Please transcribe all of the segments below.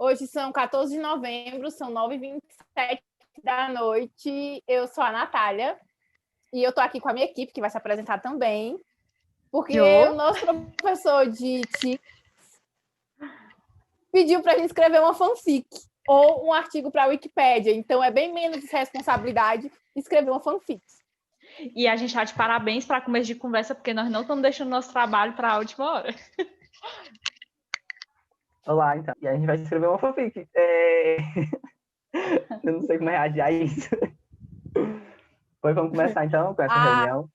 Hoje são 14 de novembro, são 9h27 da noite. Eu sou a Natália e eu tô aqui com a minha equipe, que vai se apresentar também, porque o nosso professor de TIC pediu para a gente escrever uma fanfic ou um artigo para a Wikipédia. Então, é bem menos responsabilidade escrever uma fanfic. E a gente está de parabéns para começo de conversa, porque nós não estamos deixando nosso trabalho para a última hora. Olá, então. E a gente vai escrever uma fanfic. Eu não sei como reagir a isso. Pois vamos começar, então, com essa reunião.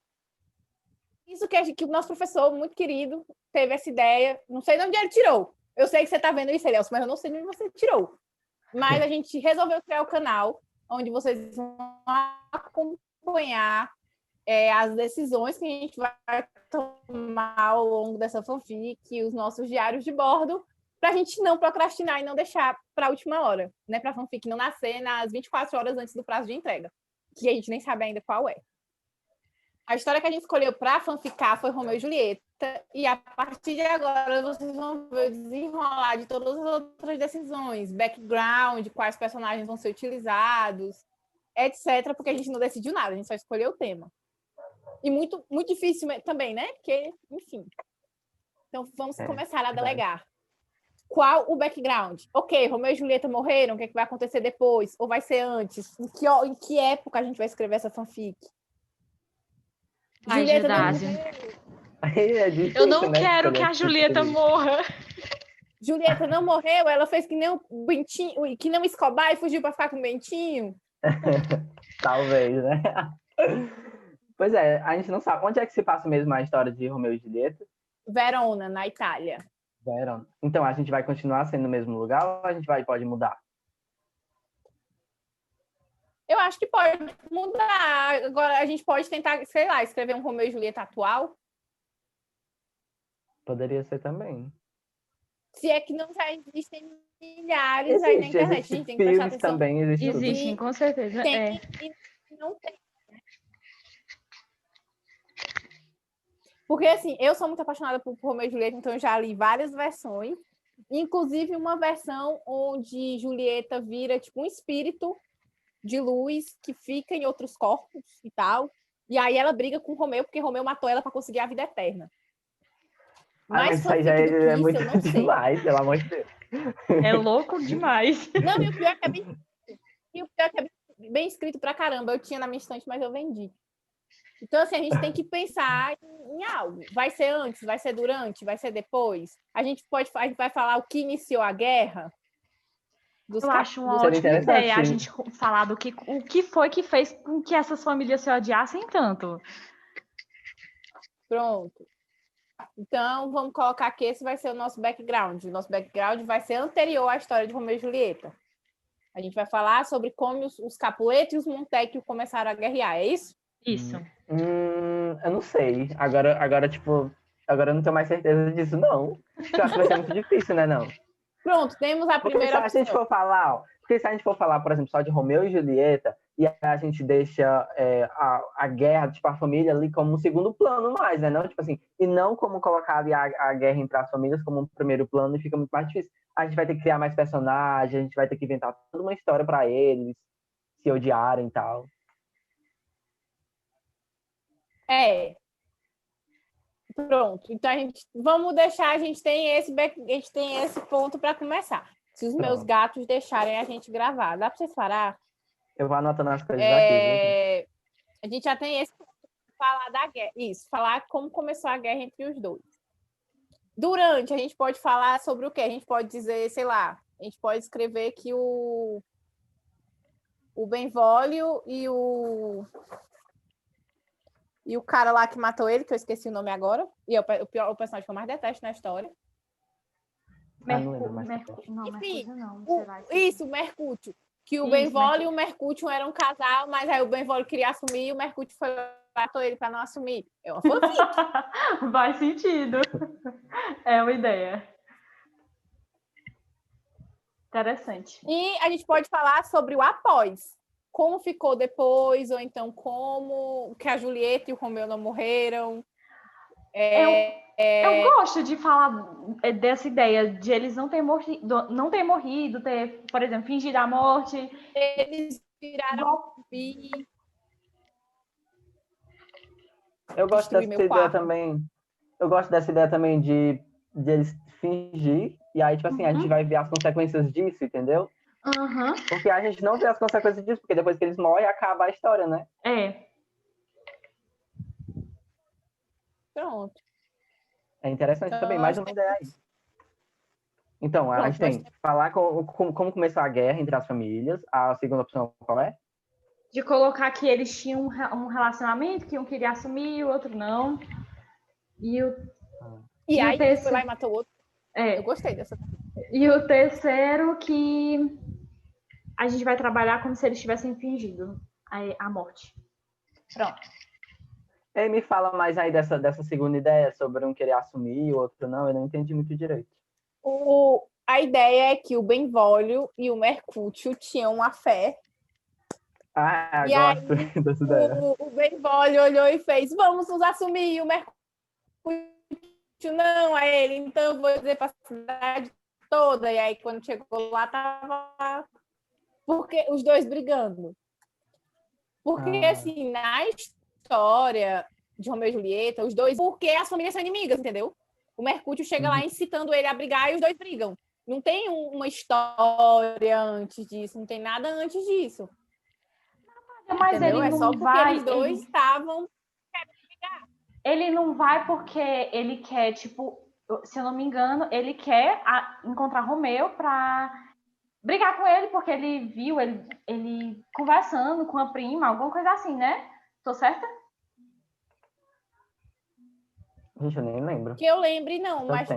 Isso que o nosso professor, muito querido, teve essa ideia. Não sei de onde ele tirou. Eu sei que você está vendo isso, Elielson, mas eu não sei de onde você tirou. Mas a gente resolveu criar o canal, onde vocês vão acompanhar as decisões que a gente vai tomar ao longo dessa fanfic, os nossos diários de bordo, para a gente não procrastinar e não deixar para a última hora, né? Para a fanfic não nascer nas 24 horas antes do prazo de entrega, que a gente nem sabe ainda qual é. A história que a gente escolheu para fanficar foi Romeu e Julieta, e a partir de agora vocês vão ver o desenrolar de todas as outras decisões, background, quais personagens vão ser utilizados, etc., porque a gente não decidiu nada, a gente só escolheu o tema. E muito, muito difícil também, né? Porque, enfim. Então, vamos começar a delegar. Qual o background? Ok, Romeu e Julieta morreram, o que, é que vai acontecer depois? Ou vai ser antes? Em que época a gente vai escrever essa fanfic? Ai, Julieta não Gedásio. É difícil, Eu não né, quero que a Julieta morra. Julieta não morreu, ela fez que nem o Bentinho, que nem o Escobar e fugiu para ficar com o Bentinho. Talvez, né? Pois é, a gente não sabe. Onde é que se passa mesmo a história de Romeu e Julieta? Verona, na Itália. Verona. Então, a gente vai continuar sendo no mesmo lugar ou a gente pode mudar? Eu acho que pode mudar. Agora, a gente pode tentar, sei lá, escrever um Romeu e Julieta atual. Poderia ser também. Se é que não já existem milhares aí na internet. A gente tem que prestar filmes atenção. também, Existem, com certeza. Tem e não tem. Porque, assim, eu sou muito apaixonada por Romeu e Julieta, então eu já li várias versões. Inclusive, uma versão onde Julieta vira, tipo, um espírito de luz que fica em outros corpos e tal. E aí ela briga com Romeu, porque Romeu matou ela para conseguir a vida eterna. Mas isso aí já é muito demais, pelo amor de Deus. É louco demais. Não, e o pior é que é bem escrito pra caramba. Eu tinha na minha estante, mas eu vendi. Então, assim, a gente tem que pensar em algo. Vai ser antes, vai ser durante, vai ser depois. A gente vai falar o que iniciou a guerra. Eu acho uma ótima ideia a gente falar o que foi que fez com que essas famílias se odiassem tanto. Pronto. Então, vamos colocar que esse vai ser o nosso background. O nosso background vai ser anterior à história de Romeu e Julieta. A gente vai falar sobre como os Capuleto e os Montecchio começaram a guerrear, é isso? Isso. Eu não sei. Agora, tipo, agora eu não tenho mais certeza disso, não. Eu acho que vai ser muito difícil, né, não? Pronto, temos a primeira opção. Se a gente for falar, porque se a gente for falar, por exemplo, só de Romeu e Julieta, e a gente deixa a guerra, tipo, a família ali como um segundo plano mais, né? Não, tipo assim, e não como colocar ali a guerra entre as famílias como um primeiro plano, e fica muito mais difícil. A gente vai ter que criar mais personagens, a gente vai ter que inventar toda uma história para eles se odiarem e tal. Pronto. Então vamos deixar, a gente tem esse ponto para começar. Se os meus gatos deixarem a gente gravar, dá para vocês parar? Eu vou anotando as coisas aqui. A gente já tem esse ponto para falar da guerra. Isso, falar como começou a guerra entre os dois. Durante, a gente pode falar sobre o quê? A gente pode dizer, sei lá, a gente pode escrever que o Benvolio e o cara lá que matou ele, que eu esqueci o nome agora, e é o personagem que eu mais detesto na história. Isso, o Mercúcio. Que o Benvolio e o Mercúcio eram um casal, mas aí o Benvolio queria assumir e o Mercúcio matou ele para não assumir. É uma fanfic. Faz sentido. É uma ideia. Interessante. E a gente pode falar sobre o após. Como ficou depois, ou então como que a Julieta e o Romeu não morreram. Eu gosto de falar dessa ideia de eles não terem morrido, ter, por exemplo, fingido a morte. Eles viraram Eu gosto dessa ideia também. Eu gosto dessa ideia também de eles fingir, e aí, tipo assim, a gente vai ver as consequências disso, entendeu? Porque a gente não vê as consequências disso, porque depois que eles morrem, acaba a história, né? Pronto. É interessante Então, também, mais uma ideia aí. Então, a gente tem falar como começou a guerra entre as famílias. A segunda opção qual é? De colocar que eles tinham um relacionamento, que um queria assumir, o outro não. E aí o terceiro... foi lá e matou o outro. Eu gostei dessa. E o terceiro que a gente vai trabalhar como se eles tivessem fingido a morte. Pronto. E me fala mais aí dessa segunda ideia, sobre um querer assumir e o outro não. Eu não entendi muito direito. A ideia é que o Benvolio e o Mercúcio tinham uma fé. E gosto aí, dessa ideia. O Benvolio olhou e fez: vamos nos assumir. E o Mercúcio não, a ele, então eu vou dizer para a cidade toda. E aí, quando chegou lá, tava porque os dois brigando. Porque, assim, na história de Romeu e Julieta, os dois... Porque as famílias são inimigas, entendeu? O Mercúrio chega lá incitando ele a brigar e os dois brigam. Não tem uma história antes disso, não tem nada antes disso. Mas entendeu? ele é não só porque vai, eles dois estavam querendo brigar. Ele não vai porque ele quer, tipo, se eu não me engano, ele quer encontrar Romeu para brigar com ele, porque ele viu ele conversando com a prima, alguma coisa assim, né? Tô certa? Gente, eu nem lembro. Que eu lembre, não, mas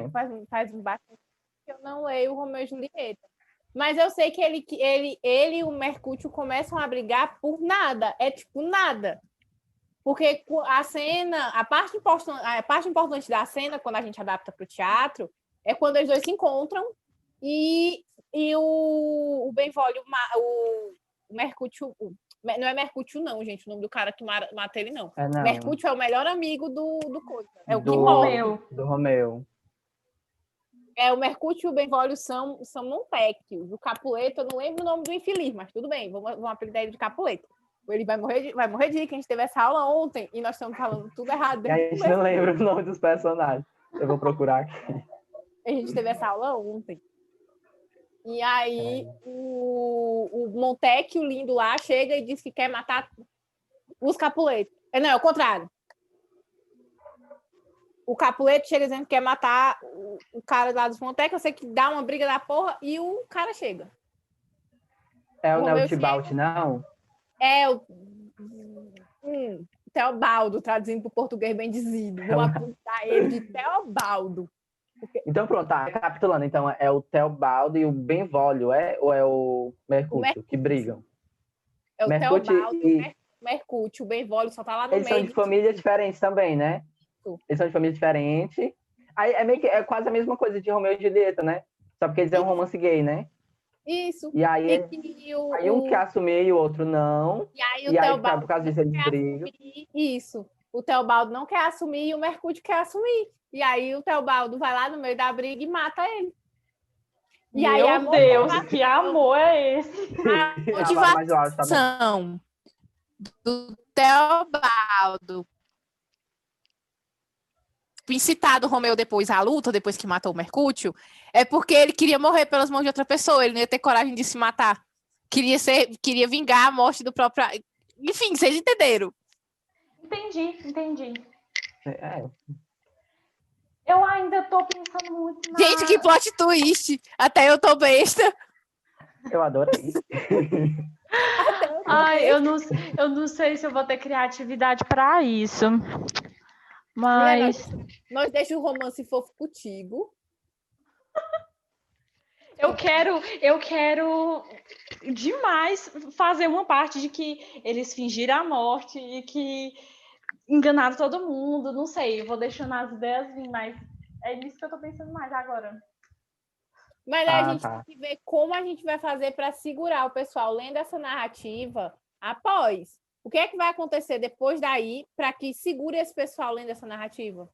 faz bastante que eu não leio o Romeu e Julieta. Mas eu sei que ele e o Mercúrio começam a brigar por nada. É tipo nada. Porque a cena, a parte importante da cena, quando a gente adapta para o teatro, é quando os dois se encontram e o Benvolio, o Mercúrio, não é Mercúrio não, gente, o nome do cara que mata ele não. Não. Mercúrio é o melhor amigo do coisa. É o que morre. Do Romeu. O Mercúrio e o Benvolio são Montecchios. O Capuleto, eu não lembro o nome do infeliz, mas tudo bem, vamos apelidar ele de Capuleto. Ele vai morrer de que a gente teve essa aula ontem e nós estamos falando tudo errado. E a gente não lembra o nome dos personagens. Eu vou procurar aqui. A gente teve essa aula ontem. E aí o Montecchio lindo lá chega e diz que quer matar os Capuletos. Não, é o contrário. O Capuleto chega dizendo que quer matar o cara lá dos Montecchio, eu sei que dá uma briga da porra e o cara chega. Não é o Tibalt, não? É o Teobaldo, traduzindo para o português bem dizido. Vou apontar ele de Teobaldo. Então pronto, recapitulando. Então é o Teobaldo e o Benvolio, ou é o Mercúrio que brigam? É o Teobaldo e o Mercúrio. O Benvolio só tá lá no meio. Eles são de famílias diferentes também, né? Eles são de famílias diferentes. Aí é quase a mesma coisa de Romeu e Julieta, né? Só porque eles é um romance gay, né? Isso. E aí, um quer assumir e o outro não. E aí o Teobaldo por causa disso eles brigam. Isso. O Teobaldo não quer assumir e o Mercúrio quer assumir. E aí o Teobaldo vai lá no meio da briga e mata ele. E aí, meu Deus, que amor é esse? A motivação do Teobaldo incitado o Romeu depois à luta, depois que matou o Mercúrio, é porque ele queria morrer pelas mãos de outra pessoa, ele não ia ter coragem de se matar. Queria vingar a morte do próprio... Enfim, vocês entenderam. Entendi. Eu ainda tô pensando muito na... Gente, que plot twist! Até eu tô besta. Eu adorei. Ai, eu não sei se eu vou ter criatividade para isso. Mas... Nós deixamos o romance fofo contigo. Eu quero demais fazer uma parte de que eles fingiram a morte e que enganaram todo mundo. Não sei, eu vou deixando as ideias vir, mas é nisso que eu tô pensando mais agora. Mas a gente tem que ver como a gente vai fazer para segurar o pessoal lendo essa narrativa após. O que é que vai acontecer depois daí para que segure esse pessoal lendo essa narrativa?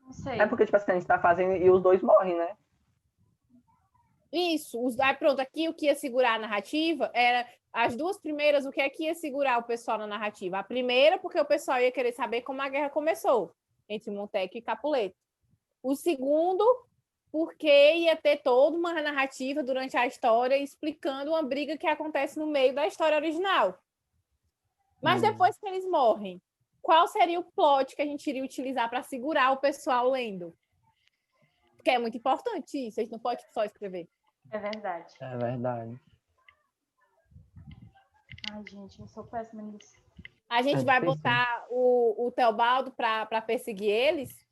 Não sei. É porque, tipo assim, a gente tá fazendo e os dois morrem, né? Isso. Aí pronto, aqui o que ia segurar a narrativa era as duas primeiras, o que é que ia segurar o pessoal na narrativa? A primeira, porque o pessoal ia querer saber como a guerra começou entre Monteco e Capuleto. O segundo, porque ia ter toda uma narrativa durante a história explicando uma briga que acontece no meio da história original. Mas depois que eles morrem, qual seria o plot que a gente iria utilizar para segurar o pessoal lendo? Porque é muito importante isso, a gente não pode só escrever. É verdade. É verdade. Ai, gente, eu sou péssima nisso. A gente vai difícil. botar o Teobaldo para perseguir eles?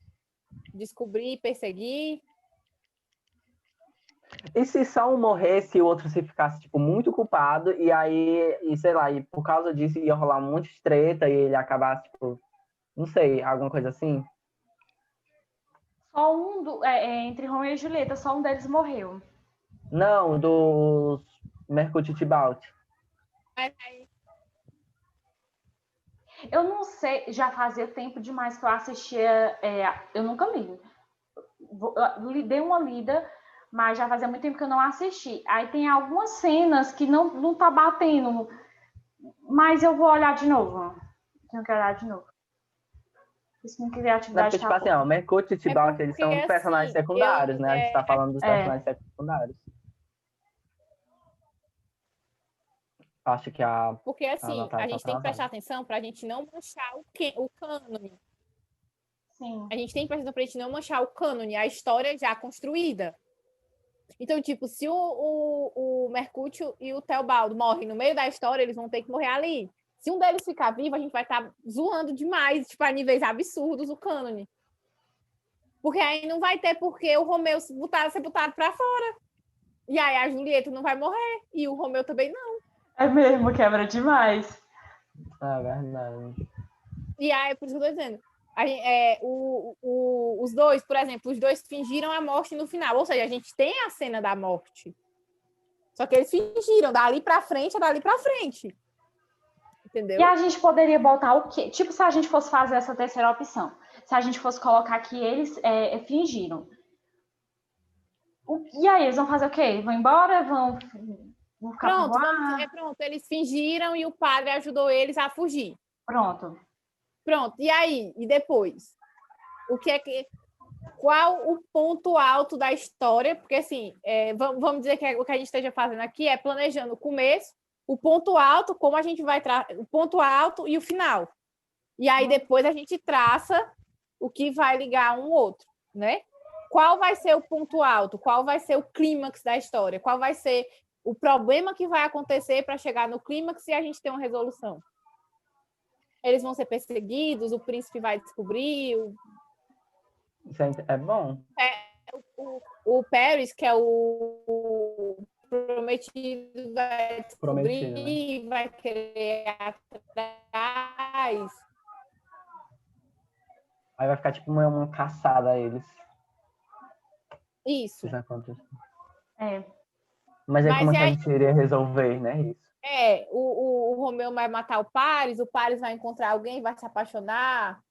Descobrir, perseguir? E se só um morresse e o outro se ficasse, tipo, muito culpado, e aí, e sei lá, e por causa disso ia rolar um monte de treta e ele acabasse, tipo, não sei, alguma coisa assim? Só entre Romeu e Julieta, só um deles morreu. Não, dos Mercúrio e Tibalt. Eu não sei, já fazia tempo demais que eu assistia, eu nunca li. Dei uma lida, mas já fazia muito tempo que eu não assisti. Aí tem algumas cenas que não tá batendo, mas eu vou olhar de novo. Tenho que olhar de novo. Isso não quiser Não, atividade porque, tipo assim, ó, o Mercúrio e Tibalt, eles são porque, personagens assim, secundários, né? A gente tá falando dos personagens secundários. Acho que Porque, assim, Natália a tá gente tem que prestar travada. atenção para a gente não manchar o cânone. Sim. A gente tem que prestar atenção para a gente não manchar o cânone, a história já construída. Então, tipo, se o Mercúrio e o Teobaldo morrem no meio da história, eles vão ter que morrer ali. Se um deles ficar vivo, a gente vai estar zoando demais, tipo, a níveis absurdos, o cânone. Porque aí não vai ter porque o Romeu ser botado para fora. E aí a Julieta não vai morrer. E o Romeu também não. É mesmo, quebra demais. É verdade. E aí, por isso que eu tô dizendo. Os dois, por exemplo, os dois fingiram a morte no final. Ou seja, a gente tem a cena da morte. Só que eles fingiram, dali pra frente, é dali pra frente. Entendeu? E a gente poderia botar o quê? Tipo, se a gente fosse fazer essa terceira opção. Se a gente fosse colocar que eles fingiram. E aí, eles vão fazer o quê? Vão embora? Vão ficar por lá? Pronto, eles fingiram e o padre ajudou eles a fugir. Pronto. Pronto, e aí? E depois? Qual o ponto alto da história? Porque, assim, vamos dizer que o que a gente esteja fazendo aqui é planejando o começo, o ponto alto, como a gente vai o ponto alto e o final. E aí depois a gente traça o que vai ligar um outro, né? Qual vai ser o ponto alto? Qual vai ser o clímax da história? Qual vai ser o problema que vai acontecer para chegar no clímax e a gente ter uma resolução? Eles vão ser perseguidos, o príncipe vai descobrir. Isso é bom. O Paris, que é o prometido, vai descobrir, Prometido, né? vai querer atrás. Aí vai ficar tipo uma caçada a eles. Isso. Isso acontece. Mas aí como é que a gente iria resolver, né? Isso. O Romeu vai matar o Paris vai encontrar alguém, vai se apaixonar.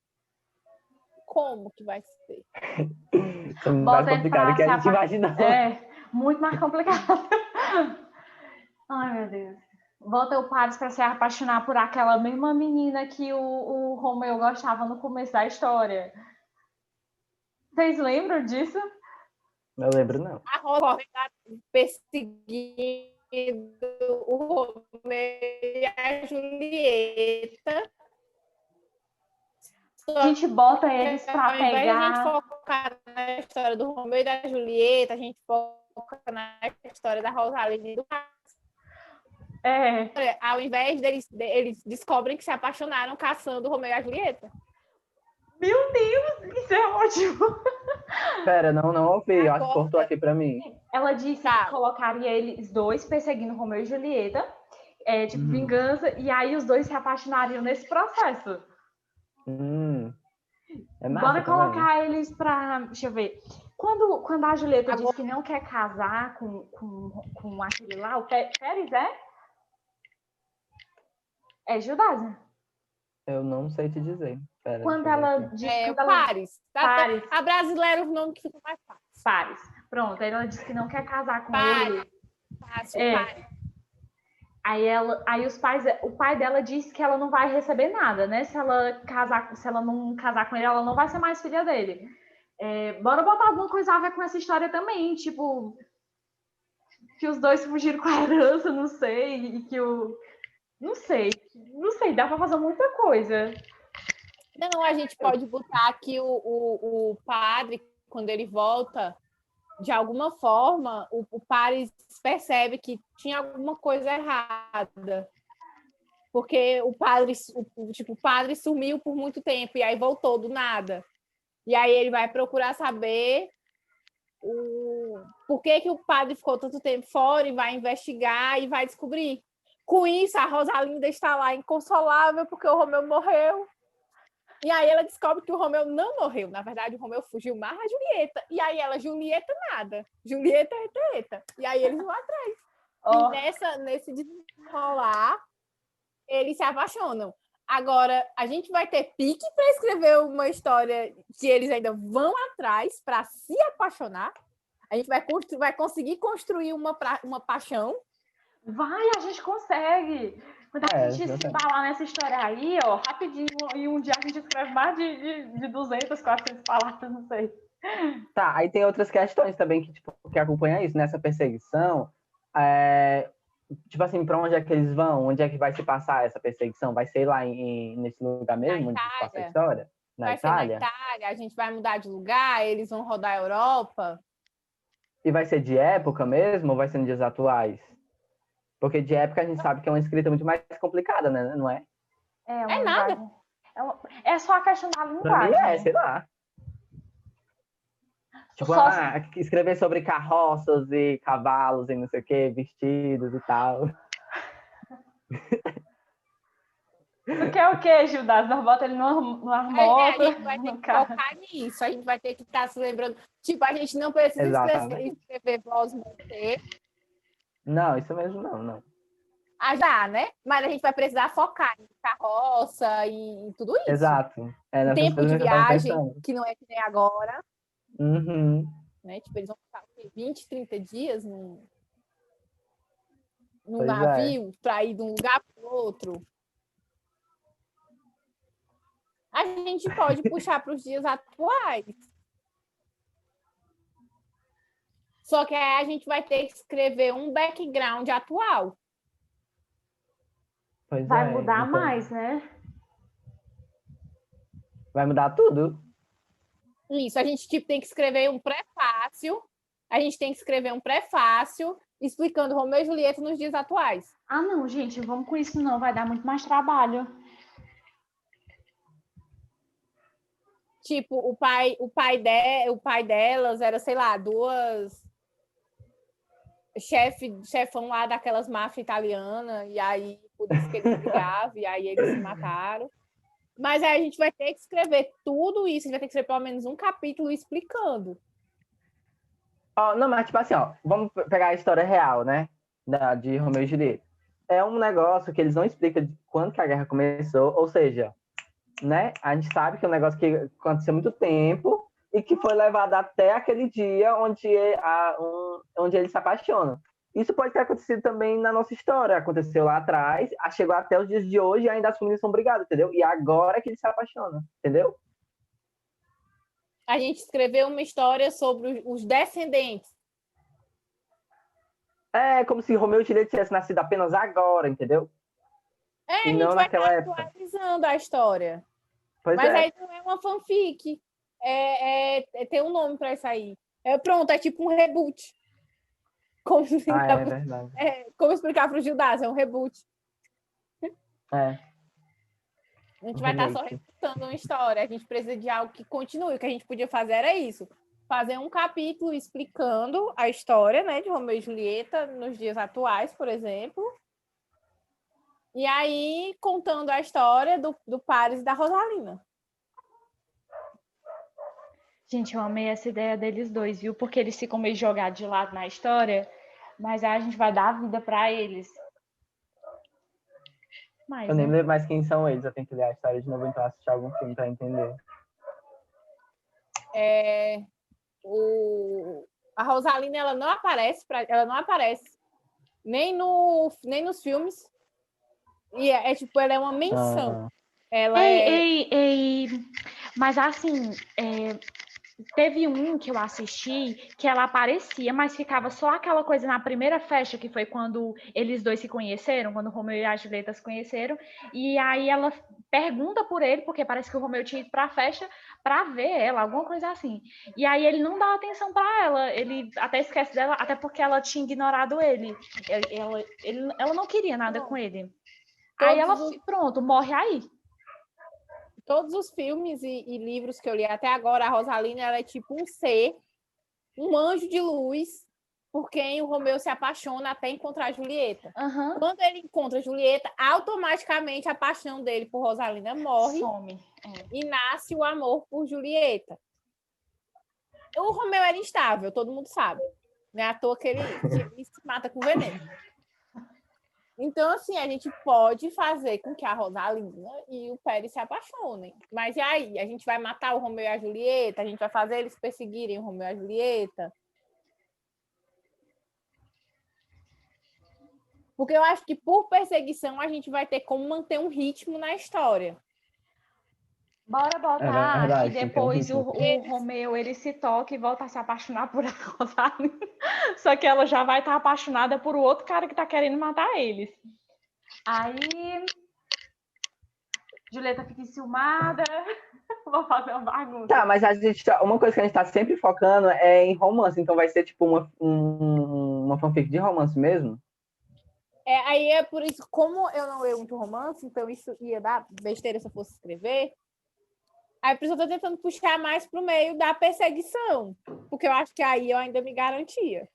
Como que vai ser? Isso é mais complicado que a gente imaginou. Muito mais complicado. Ai, meu Deus. Bota o Paris para se apaixonar por aquela mesma menina que o Romeu gostava no começo da história. Vocês lembram disso? Eu lembro, não. A Rosa perseguindo o Romeu e a Julieta. A gente bota eles para pegar... Ao invés de a gente focar na história do Romeu e da Julieta, a gente foca na história da Rosaline e do Ao invés eles descobrem que se apaixonaram caçando o Romeu e a Julieta. Meu Deus, isso é ótimo! Pera, não ouvi, acho que cortou aqui pra mim. Ela disse que colocaria eles dois perseguindo Romeu e Julieta, tipo vingança, e aí os dois se apaixonariam nesse processo. É massa. Bora colocar eles pra... Deixa eu ver. Quando a Julieta diz que não quer casar com aquele lá, o Pérez é? É Judas, né? Eu não sei te dizer. Pera, Quando deixa eu ver ela aqui. diz É, quando ela... Paris. Paris. A brasileira é o nome que fica mais fácil. Paris. Pronto, aí ela disse que não quer casar com Paris. ele. Fácil, É. Paris. Aí o pai dela disse que ela não vai receber nada, né? Se ela não casar com ele, ela não vai ser mais filha dele. Bora botar alguma coisa a ver com essa história também, tipo, que os dois fugiram com a herança, não sei, e que o... Não sei, dá pra fazer muita coisa. Não, a gente pode botar que o padre, quando ele volta, de alguma forma, o Paris percebe que tinha alguma coisa errada. Porque o padre sumiu por muito tempo e aí voltou do nada. E aí ele vai procurar saber por que o padre ficou tanto tempo fora e vai investigar e vai descobrir. Com isso, a Rosalinda está lá inconsolável porque o Romeu morreu. E aí ela descobre que o Romeu não morreu. Na verdade, o Romeu fugiu mais a Julieta. E aí ela, Julieta, nada. Julieta é treta. E aí eles vão atrás. Oh. E nesse desenrolar, eles se apaixonam. Agora, a gente vai ter pique para escrever uma história que eles ainda vão atrás para se apaixonar. A gente vai conseguir construir uma paixão. A gente consegue. Quando a gente se embalar nessa história aí, ó, rapidinho, e um dia a gente escreve mais de 200, 400 palavras, não sei. Tá, aí tem outras questões também que acompanham isso, nessa perseguição. Tipo assim, pra onde é que eles vão? Onde é que vai se passar essa perseguição? Vai ser lá nesse lugar mesmo, onde se passa a história? Vai ser na Itália, a gente vai mudar de lugar, eles vão rodar a Europa. E vai ser de época mesmo ou vai ser nos dias atuais? Porque de época a gente sabe que é uma escrita muito mais complicada, né? Não é? É nada. É só a questão da linguagem. Pra mim sei lá. Tipo, escrever sobre carroças e cavalos e não sei o quê, vestidos e tal. Tu quer o quê, Gildas? Nós bota ele numa moto. A gente vai ter que focar nisso. A gente vai ter que estar se lembrando. Tipo, a gente não precisa escrever voz morrer. Não, isso mesmo não. Já, né? Mas a gente vai precisar focar em carroça e tudo isso. Exato. Tempo de viagem, que não é que nem agora. Uhum. Né? Tipo, eles vão ficar 20, 30 dias num navio para ir de um lugar para o outro. A gente pode puxar para os dias atuais. Só que aí a gente vai ter que escrever um background atual. Vai mudar então, mais, né? Vai mudar tudo. Isso, a gente tem que escrever um prefácio. A gente tem que escrever um prefácio explicando Romeu e Julieta nos dias atuais. Ah, não, gente, vamos com isso não, vai dar muito mais trabalho. Tipo, o pai delas era, sei lá, duas chefão lá daquelas máfias italianas, e aí por isso que eles brigavam, e aí eles se mataram. Mas aí a gente vai ter que escrever tudo isso, a gente vai ter que escrever pelo menos um capítulo explicando. Não, mas tipo assim, vamos pegar a história real, né? De Romeu e Julieta. É um negócio que eles não explicam de quando que a guerra começou, ou seja, né? A gente sabe que é um negócio que aconteceu há muito tempo e que foi levado até aquele dia onde eles se apaixonam. Isso pode ter acontecido também na nossa história. Aconteceu lá atrás, chegou até os dias de hoje e ainda as famílias são brigadas, entendeu? E agora é que eles se apaixonam, entendeu? A gente escreveu uma história sobre os descendentes. É como se Romeu e Julieta tivessem nascido apenas agora, entendeu? E não naquela época. Atualizando a história. Mas aí não é uma fanfic. Tem um nome para isso aí. Pronto, é tipo um reboot. Como é verdade. Como explicar para o Gildas? É um reboot. A gente vai estar só reputando uma história. A gente precisa de algo que continue. O que a gente podia fazer era isso. Fazer um capítulo explicando a história, né, de Romeu e Julieta nos dias atuais, por exemplo. E aí, contando a história do Paris e da Rosalina. Gente, eu amei essa ideia deles dois, viu? Porque eles ficam meio jogados de lado na história, mas aí a gente vai dar vida para eles. mais, Eu nem né? lembro mais quem são eles, eu tenho que ler a história de novo, então assistir algum filme pra entender. A Rosalina, ela não aparece nem nos filmes. E tipo, ela é uma menção. Ah, Ela Ei, mas assim, teve um que eu assisti que ela aparecia, mas ficava só aquela coisa na primeira festa, que foi quando eles dois se conheceram, quando o Romeu e a Julieta se conheceram, e aí ela pergunta por ele, porque parece que o Romeu tinha ido pra festa pra ver ela, alguma coisa assim. E aí ele não dá atenção pra ela, ele até esquece dela, até porque ela tinha ignorado ele. Ela não queria nada com ele. Aí ela, pronto, morre aí. Todos os filmes e livros que eu li até agora, a Rosalina, ela é tipo um ser, um anjo de luz, por quem o Romeu se apaixona até encontrar a Julieta. Uhum. Quando ele encontra a Julieta, automaticamente a paixão dele por Rosalina morre. Some. E nasce o amor por Julieta. O Romeu era instável, todo mundo sabe. Não é à toa que ele se mata com veneno. Então, assim, a gente pode fazer com que a Rosalina e o Pérez se apaixonem. Mas e aí? A gente vai matar o Romeu e a Julieta? A gente vai fazer eles perseguirem o Romeu e a Julieta? Porque eu acho que por perseguição a gente vai ter como manter um ritmo na história. Bora botar verdade, que tem que ter um depois o ritmo. Romeu ele se toca e volta a se apaixonar por a Rosalina. Só que ela já vai estar apaixonada por o outro cara que tá querendo matar eles. Aí Julieta fica enciumada. Vou fazer uma bagunça. Tá, mas uma coisa que a gente tá sempre focando é em romance, então vai ser tipo uma fanfic de romance mesmo? Aí é por isso, como eu não leio muito romance, então isso ia dar besteira se eu fosse escrever. Aí por isso eu tô tentando puxar mais pro meio da perseguição, porque eu acho que aí eu ainda me garantia.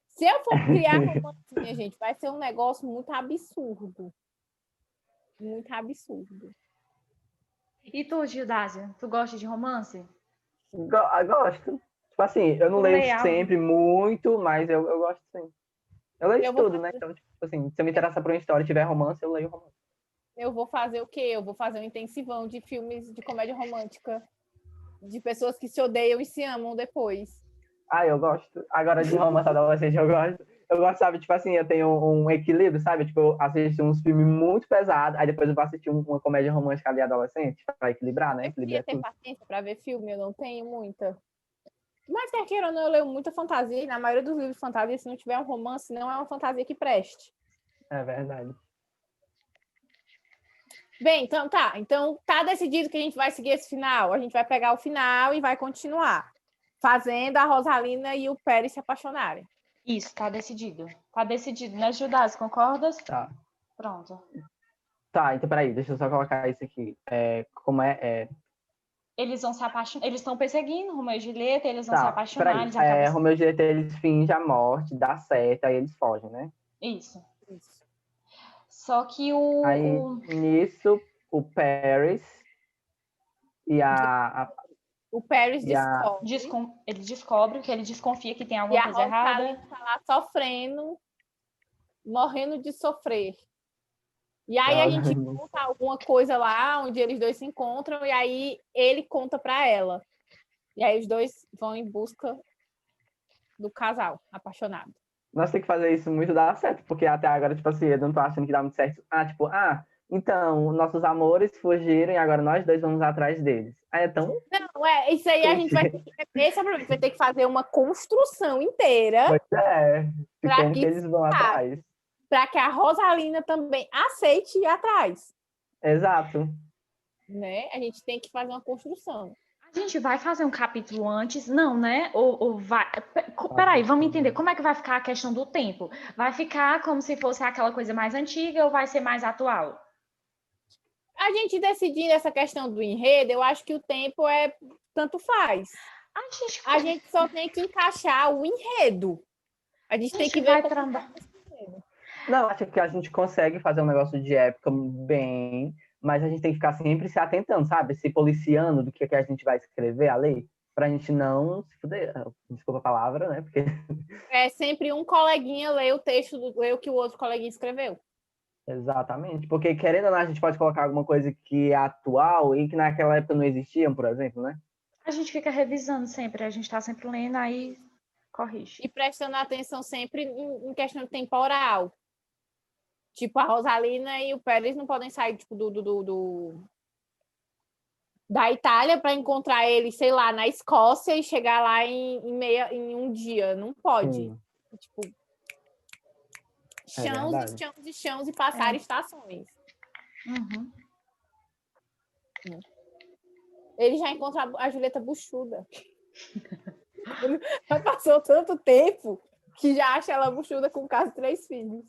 Se eu for criar romance, minha gente, vai ser um negócio muito absurdo. Muito absurdo. E tu, Gildásia, tu gosta de romance? Gosto. Tipo assim, eu não Tu leio lê algo? sempre muito, mas eu gosto sim. Eu leio de Eu vou tudo, né? Então, tipo assim, se eu me interessar por uma história e tiver romance, eu leio romance. Eu vou fazer o quê? Eu vou fazer um intensivão de filmes de comédia romântica, de pessoas que se odeiam e se amam depois. Ah, eu gosto. Agora de romance adolescente eu gosto. Eu gosto, sabe, tipo assim, eu tenho um equilíbrio, sabe? Tipo, eu assisto uns filmes muito pesados, aí depois eu vou assistir uma comédia romântica ali adolescente, pra equilibrar, né? Eu queria Equilibrar ter tudo. paciência para ver filme, eu não tenho muita. Mas quer queira ou não, eu leio muita fantasia, e na maioria dos livros de fantasia, se não tiver um romance, não é uma fantasia que preste. É verdade. Bem, então tá. Então tá decidido que a gente vai seguir esse final. A gente vai pegar o final e vai continuar fazendo a Rosalina e o Pérez se apaixonarem. Isso, tá decidido. Tá decidido, né, Gildásia? Concordas? Tá. Pronto. Tá, então peraí, deixa eu só colocar isso aqui. Como é? Eles vão se apaixonar. Eles estão perseguindo Romeu e Julieta, eles vão se Tá, apaixonar, peraí. eles acabam. Romeu e Julieta, eles fingem a morte, dá certo, aí eles fogem, né? Isso. Isso. Só que Aí, nisso, o Paris e O Pérez e a... descobre. ele descobre que ele desconfia que tem E alguma a coisa errada. Rosalina tá lá sofrendo, morrendo de sofrer. E aí a gente conta alguma coisa lá, onde eles dois se encontram, e aí ele conta para ela. E aí os dois vão em busca do casal apaixonado. Nós temos que fazer isso muito dar certo, porque até agora, tipo assim, eu não tô achando que dá muito certo. Então, nossos amores fugiram e agora nós dois vamos atrás deles. Aí é tão... Não, isso aí a gente vai ter que... Esse é o problema, a gente vai ter que fazer uma construção inteira Pois é, de para como que eles vão atrás. para que a Rosalina também aceite ir atrás. Exato. Né? A gente tem que fazer uma construção. A gente vai fazer um capítulo antes? Não, né? Ou vai. Peraí, vamos entender. Como é que vai ficar a questão do tempo? Vai ficar como se fosse aquela coisa mais antiga ou vai ser mais atual? A gente decidindo essa questão do enredo, eu acho que o tempo tanto faz. A gente só tem que encaixar o enredo. A gente tem que ver como trabalhar. Não, acho que a gente consegue fazer um negócio de época bem, mas a gente tem que ficar sempre se atentando, sabe? Se policiando do que a gente vai escrever a lei, pra gente não se fuder. Desculpa a palavra, né? Porque... É sempre um coleguinha ler o texto, ler o que o outro coleguinha escreveu. Exatamente, porque querendo ou não, a gente pode colocar alguma coisa que é atual e que naquela época não existia, por exemplo, né? A gente fica revisando sempre, a gente tá sempre lendo, aí corrige. E prestando atenção sempre em questão temporal. Tipo, a Rosalina e o Pérez não podem sair tipo, da Itália para encontrar ele, sei lá, na Escócia e chegar lá em um dia. Não pode. Sim, Tipo, é chãos verdade. e chãos e chãos e passar estações. Uhum. Ele já encontra a Julieta buchuda. Já passou tanto tempo que já acha ela buchuda com quase 3 filhos.